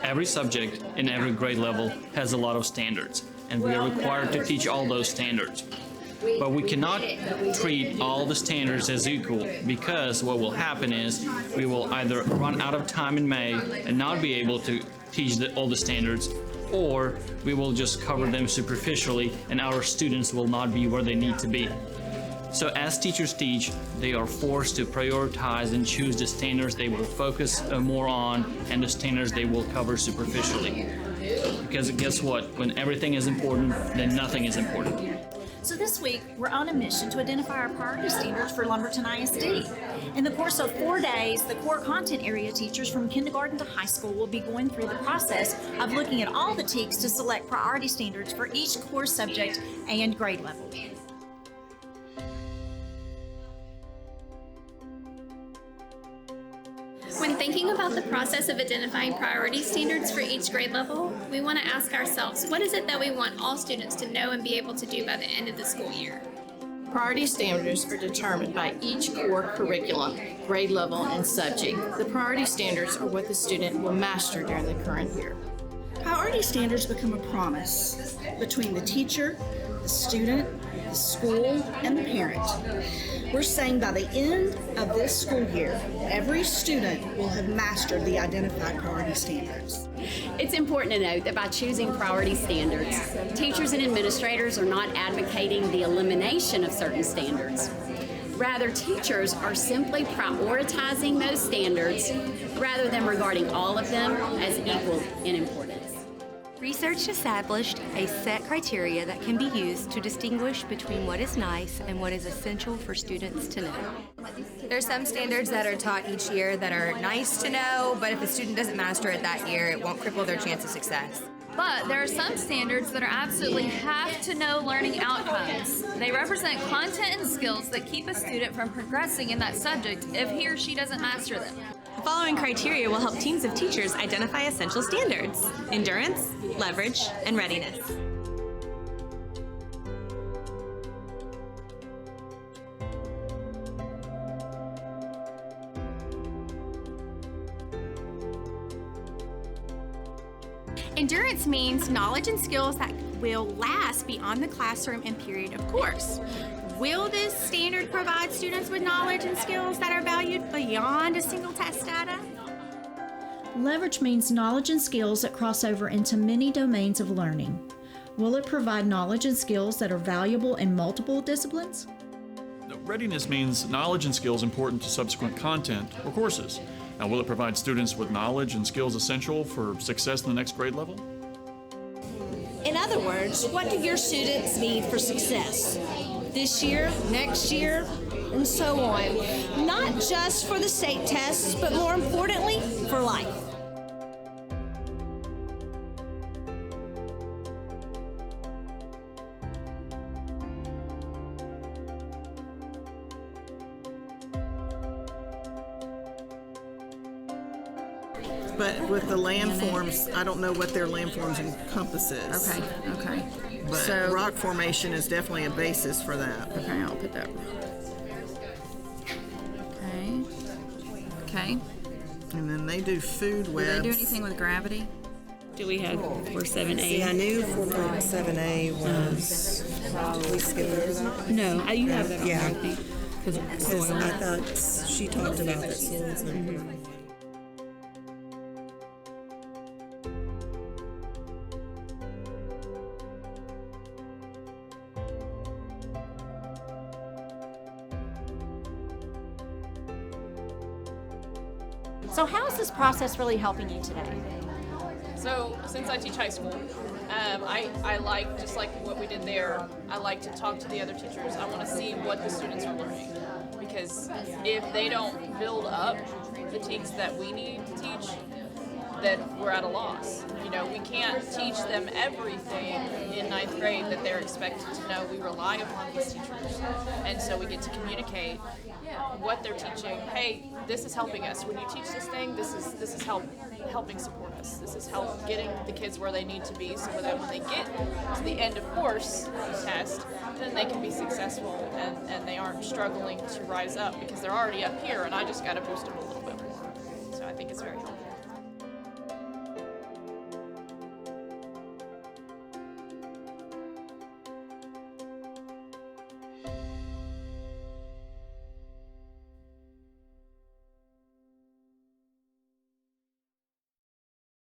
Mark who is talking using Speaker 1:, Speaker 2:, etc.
Speaker 1: Every subject in every grade level has a lot of standards, and we are required to teach all those standards. But we cannot treat all the standards as equal, because what will happen is we will either run out of time in May and not be able to teach all the standards, or we will just cover them superficially and our students will not be where they need to be. So as teachers teach, they are forced to prioritize and choose the standards they will focus more on and the standards they will cover superficially. Because guess what? When everything is important, then nothing is important.
Speaker 2: So this week, we're on a mission to identify our priority standards for Lumberton ISD. In the course of 4 days, the core content area teachers from kindergarten to high school will be going through the process of looking at all the TEKS to select priority standards for each core subject and grade level.
Speaker 3: When thinking about the process of identifying priority standards for each grade level, we want to ask ourselves, what is it that we want all students to know and be able to do by the end of the school year?
Speaker 4: Priority standards are determined by each core curriculum, grade level, and subject. The priority standards are what the student will master during the current year.
Speaker 5: Priority standards become a promise between the teacher, the student, the school, and the parent. We're saying by the end of this school year, every student will have mastered the identified priority standards.
Speaker 6: It's important to note that by choosing priority standards, teachers and administrators are not advocating the elimination of certain standards. Rather, teachers are simply prioritizing those standards rather than regarding all of them as equal in importance.
Speaker 7: Research established a set criteria that can be used to distinguish between what is nice and what is essential for students to know.
Speaker 8: There's some standards that are taught each year that are nice to know, but if a student doesn't master it that year, it won't cripple their chance of success.
Speaker 9: But there are some standards that are absolutely have-to-know learning outcomes. They represent content and skills that keep a student from progressing in that subject if he or she doesn't master them.
Speaker 10: The following criteria will help teams of teachers identify essential standards: endurance, leverage, and readiness.
Speaker 11: Endurance means knowledge and skills that will last beyond the classroom and period of course. Will this standard provide students with knowledge and skills that are valued beyond a single test data?
Speaker 2: Leverage means knowledge and skills that cross over into many domains of learning. Will it provide knowledge and skills that are valuable in multiple disciplines?
Speaker 12: Readiness means knowledge and skills important to subsequent content or courses. Now, will it provide students with knowledge and skills essential for success in the next grade level?
Speaker 13: In other words, what do your students need for success? This year, next year, and so on. Not just for the state tests, but more importantly, for life.
Speaker 14: But with the landforms, I don't know what their landforms encompasses.
Speaker 4: Okay.
Speaker 14: But
Speaker 4: So
Speaker 14: rock formation is definitely a basis for that.
Speaker 4: Okay, I'll put that. Okay.
Speaker 14: And then they do food
Speaker 4: Do
Speaker 14: webs.
Speaker 4: they do anything with gravity?
Speaker 10: Do we have for 7A?
Speaker 15: See, I knew 4.7A was, did we skip over that?
Speaker 10: No, you have that on
Speaker 15: Yeah.
Speaker 10: there, because
Speaker 15: I thought she talked about that soils and
Speaker 2: So how is this process really helping you today?
Speaker 16: So since I teach high school, I like, just like what we did there, I like to talk to the other teachers. I want to see what the students are learning, because if they don't build up the TEKS that we need to teach, then we're at a loss. You know, we can't teach them everything in ninth grade that they're expected to know. We rely upon these teachers, and so we get to communicate what they're teaching. Hey, this is helping us. When you teach this thing, this is helping support us. This is help getting the kids where they need to be, so that when they get to the end of course test, then they can be successful and they aren't struggling to rise up because they're already up here, and I just got to boost them a little bit more. So I think it's very helpful.